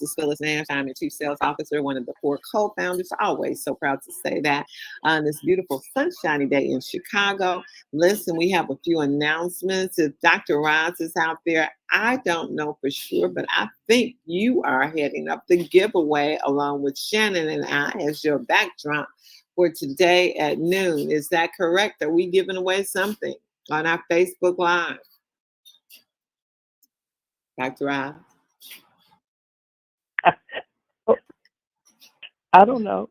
is Phyllis Nash. I'm the Chief Sales Officer, one of the 4 co-founders. Always so proud to say that on this beautiful sunshiny day in Chicago. Listen, we have a few announcements. If Dr. Roz is out there, I don't know for sure, but I think you are heading up the giveaway along with Shannon and I as your backdrop for today at noon. Is that correct? Are we giving away something on our Facebook Live? Dr. Roz? I don't know.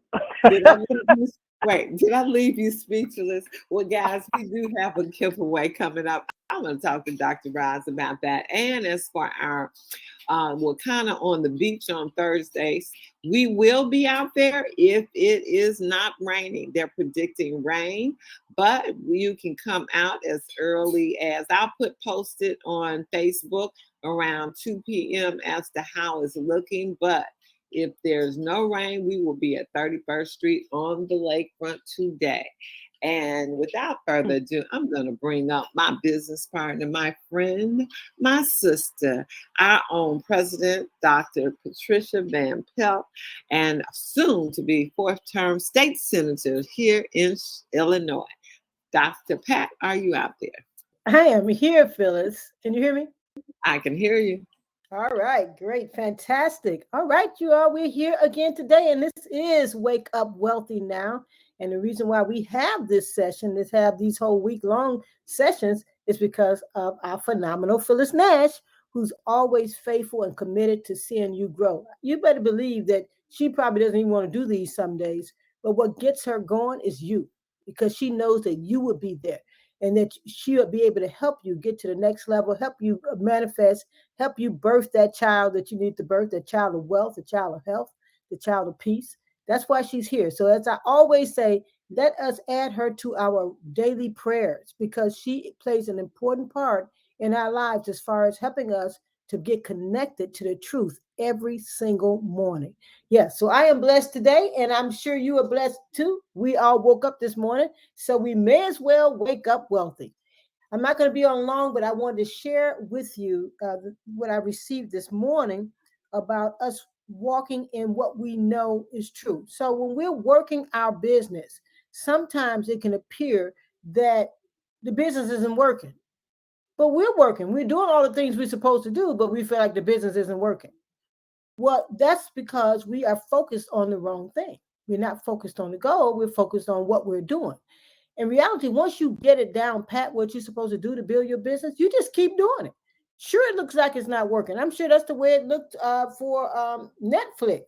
Did I leave you speechless? Well, guys, we do have a giveaway coming up. I'm going to talk to Dr. Roz about that. And as for our Wakana on the beach on Thursdays, we will be out there if it is not raining. They're predicting rain, but you can come out as early as I'll post it on Facebook around 2 p.m. as to how it's looking. But if there's no rain, we will be at 31st Street on the lakefront today. And without further ado, I'm going to bring up my business partner, my friend, my sister, our own president, Dr. Patricia Van Pelt, and soon to be 4th-term state senator here in Illinois. Dr. Pat, are you out there? I am here, Phyllis. Can you hear me? I can hear you. All right, great, fantastic. All right, you all, we're here again today, and this is Wake Up Wealthy Now. And the reason why we have this session, have these whole week-long sessions, is because of our phenomenal Phyllis Nash, who's always faithful and committed to seeing you grow. You better believe that she probably doesn't even want to do these some days, but what gets her going is you, because she knows that you will be there and that she'll be able to help you get to the next level, help you manifest, help you birth that child that you need to birth, that child of wealth, the child of health, the child of peace. That's why she's here. So as I always say, let us add her to our daily prayers, because she plays an important part in our lives as far as helping us to get connected to the truth every single morning. Yes, so I am blessed today, and I'm sure you are blessed too. We all woke up this morning, so we may as well wake up wealthy. I'm not going to be on long, but I wanted to share with you what I received this morning about us walking in what we know is true. So when we're working our business, sometimes it can appear that the business isn't working, but we're working. We're doing all the things we're supposed to do, but we feel like the business isn't working. Well, that's because we are focused on the wrong thing. We're not focused on the goal. We're focused on what we're doing. In reality, once you get it down pat, what you're supposed to do to build your business, you just keep doing it. Sure, it looks like it's not working. I'm sure that's the way it looked for Netflix.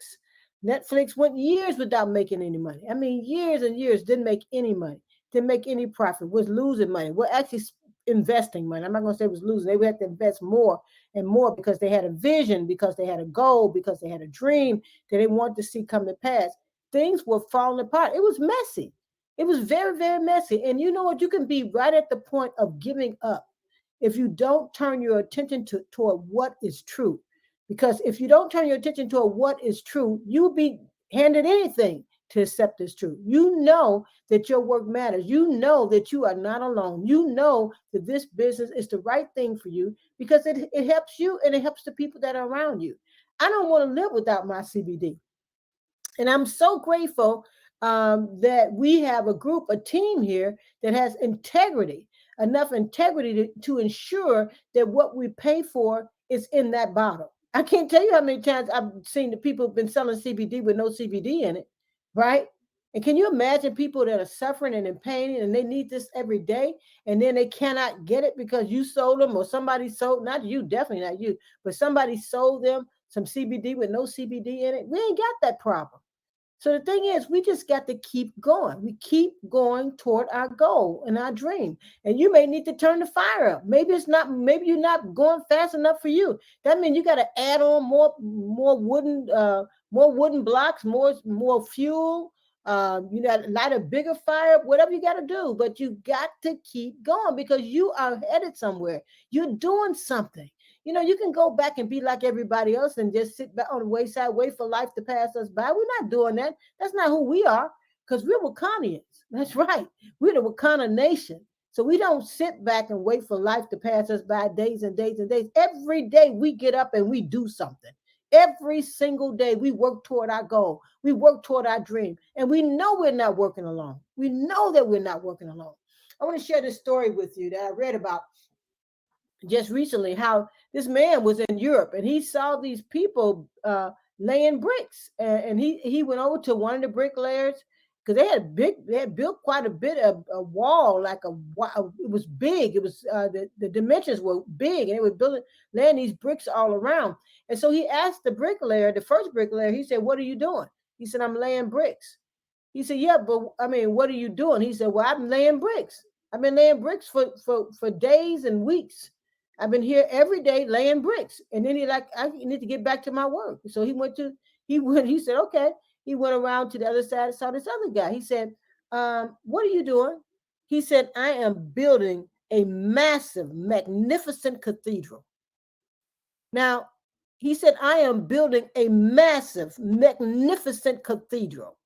Netflix went years without making any money. I mean, years and years, didn't make any money, didn't make any profit, was losing money. We're actually investing money. I'm not going to say it was losing. They would have to invest more and more because they had a vision, because they had a goal, because they had a dream that they wanted to see come to pass. Things were falling apart. It was messy. It was very, very messy. And you know what? You can be right at the point of giving up if you don't turn your attention toward what is true. Because if you don't turn your attention toward what is true, you'll be handed anything to accept as true. You know that your work matters. You know that you are not alone. You know that this business is the right thing for you because it helps you and it helps the people that are around you. I don't want to live without my CBD. And I'm so grateful that we have a group, a team here that has integrity, enough integrity to ensure that what we pay for is in that bottle. I can't tell you how many times I've seen the people who've been selling CBD with no CBD in it, right? And can you imagine people that are suffering and in pain and they need this every day and then they cannot get it because you sold them or somebody sold, not you, definitely not you, but somebody sold them some CBD with no CBD in it? We ain't got that problem. So the thing is, we just got to keep going. We keep going toward our goal and our dream. And you may need to turn the fire up. Maybe you're not going fast enough for you. That means you got to add on more wooden blocks, more fuel. You got to light a bigger fire, whatever you got to do. But you got to keep going because you are headed somewhere. You're doing something. You know, you can go back and be like everybody else and just sit back on the wayside, wait for life to pass us by. We're not doing that. That's not who we are because we're Wakanians. That's right. We're the Wakana nation. So we don't sit back and wait for life to pass us by days and days and days. Every day we get up and we do something. Every single day, we work toward our goal. We work toward our dream. And we know we're not working alone. We know that we're not working alone. I want to share this story with you that I read about just recently, how this man was in Europe and he saw these people laying bricks. And he went over to one of the bricklayers because they had built quite a bit of a wall, like it was big. It was the dimensions were big, and they were laying these bricks all around. And so he asked the bricklayer, the first bricklayer, he said, "What are you doing?" He said, "I'm laying bricks." He said, "Yeah, but I mean, what are you doing?" He said, "Well, I'm laying bricks. I've been laying bricks for days and weeks. I've been here every day laying bricks." And then I need to get back to my work. So he said, okay. He went around to the other side and saw this other guy. He said, "What are you doing?" He said, "I am building a massive, magnificent cathedral." Now, he said, "I am building a massive, magnificent cathedral."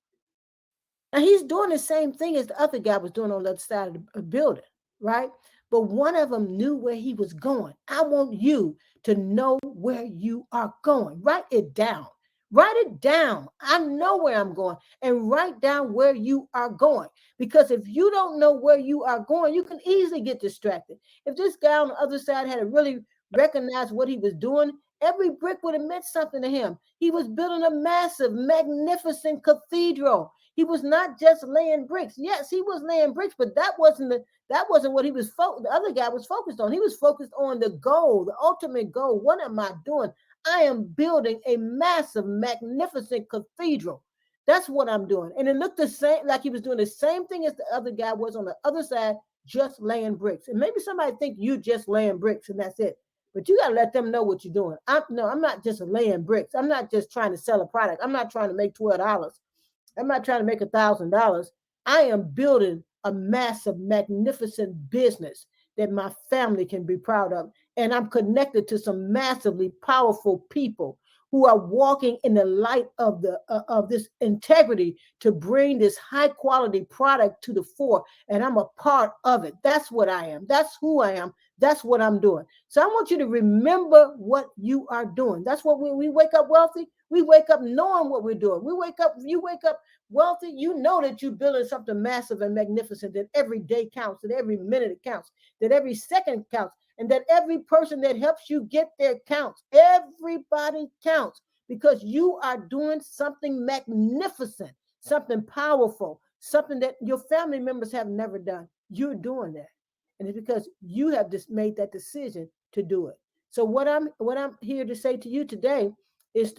Now he's doing the same thing as the other guy was doing on the other side of the building, right? But one of them knew where he was going. I want you to know where you are going. Write it down. Write it down. I know where I'm going, and write down where you are going. Because if you don't know where you are going, you can easily get distracted. If this guy on the other side had really recognized what he was doing, every brick would have meant something to him. He was building a massive, magnificent cathedral. He was not just laying bricks. Yes, he was laying bricks, but that wasn't what he was the other guy was focused on. He was focused on the goal, the ultimate goal. What am I doing? I am building a massive, magnificent cathedral. That's what I'm doing. And it looked the same, like he was doing the same thing as the other guy was on the other side, just laying bricks. And maybe somebody think you just laying bricks and that's it. But you got to let them know what you're doing. I'm not just laying bricks. I'm not just trying to sell a product. I'm not trying to make $12. I'm not trying to make $1,000. I am building a massive, magnificent business that my family can be proud of. And I'm connected to some massively powerful people who are walking in the light of this integrity to bring this high quality product to the fore. And I'm a part of it. That's what I am. That's who I am. That's what I'm doing. So I want you to remember what you are doing. That's what we wake up wealthy. We wake up knowing what we're doing. You wake up wealthy, you know that you're building something massive and magnificent, that every day counts, that every minute it counts, that every second counts, and that every person that helps you get there counts. Everybody counts because you are doing something magnificent, something powerful, something that your family members have never done. You're doing that. And it's because you have just made that decision to do it. So what I'm here to say to you today is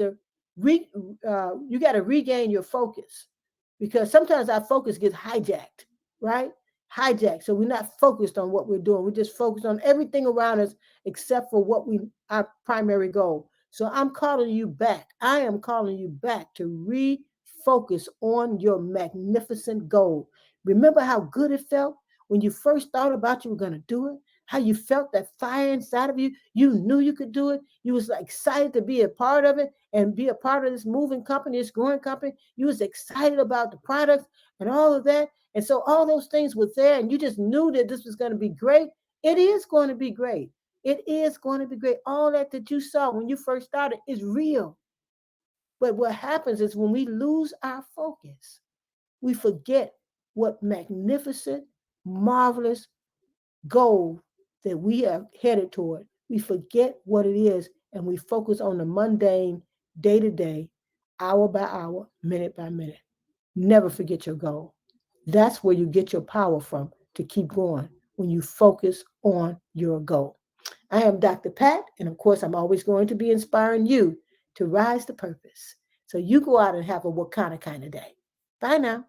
you got to regain your focus, because sometimes our focus gets hijacked, right? Hijacked. So we're not focused on what we're doing. We're just focused on everything around us except for our primary goal. So I'm calling you back. I am calling you back to refocus on your magnificent goal. Remember how good it felt when you first thought about you were going to do it? How you felt that fire inside of you? You knew you could do it. You was excited to be a part of it and be a part of this moving company, this growing company. You was excited about the products and all of that. And so all those things were there, and you just knew that this was going to be great. It is going to be great. It is going to be great. All that you saw when you first started is real. But what happens is when we lose our focus, we forget what magnificent, marvelous goal that we are headed toward. We forget what it is, and we focus on the mundane, day to day, hour by hour, minute by minute. Never forget your goal. That's where you get your power from to keep going, when you focus on your goal. I am Dr. Pat, and of course, I'm always going to be inspiring you to rise to purpose. So you go out and have a Wakanda kind of day. Bye now.